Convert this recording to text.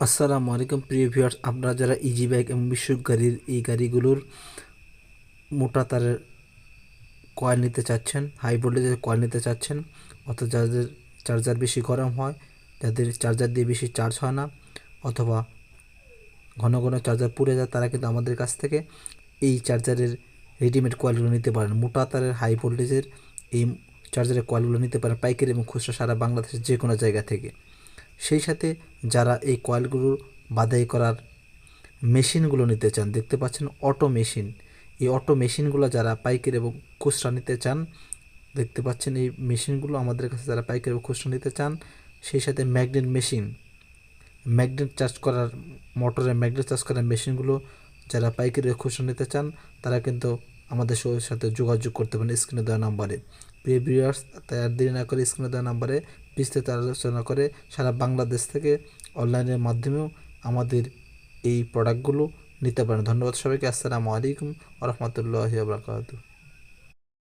আসসালামু আলাইকুম প্রিয় ভিউয়ার্স, আপনারা যারা ইজি বাইক এবং বিশুক গাড়ির এই গাড়িগুলোর মোটা তারের কয়েল নিতে চাচ্ছেন, হাই ভোল্টেজের কয়েল নিতে চাচ্ছেন, অর্থাৎ যাদের চার্জার বেশি গরম হয়, যাদের চার্জার দিয়ে বেশি চার্জ হয় না, অথবা ঘন ঘন চার্জার পুড়ে যায়, তারা কিন্তু আমাদের কাছ থেকে এই চার্জারের রেডিমেড কয়েলগুলো নিতে পারেন। মোটা তারের হাই ভোল্টেজের এই চার্জারের কয়েলগুলো নিতে পারেন পাইকারি এবং খুচরা সারা বাংলাদেশের যে কোনো জায়গা থেকে। সেই সাথে যারা এই কয়েলগুলো বাছাই করার মেশিনগুলো নিতে চান, দেখতে পাচ্ছেন অটো মেশিন, এই অটো মেশিনগুলো যারা পাইকারি এবং খুচরা নিতে চান, দেখতে পাচ্ছেন এই মেশিনগুলো আমাদের কাছে যারা পাইকারি এবং খুচরা নিতে চান। সেই সাথে ম্যাগনেট মেশিন, ম্যাগনেট চার্জ করার, মোটরের ম্যাগনেট চার্জ করার মেশিনগুলো যারা পাইকারি ও খুচরা নিতে চান, তারা কিন্তু আমাদের সাথে যোগাযোগ করতে পারেন স্ক্রিনে দেওয়া নাম্বারে। প্রিয় ভিউয়ার্স, তাই আর দেরি না করে স্ক্রিনে দেওয়া নাম্বারে বিস্তারিত আলোচনা করে সারা বাংলাদেশ থেকে অনলাইনের মাধ্যমেও আমাদের এই প্রোডাক্টগুলো নিতে পারেন। ধন্যবাদ সবাইকে। আসসালামু আলাইকুম ওয়া রাহমাতুল্লাহি ওয়া বারাকাতুহু।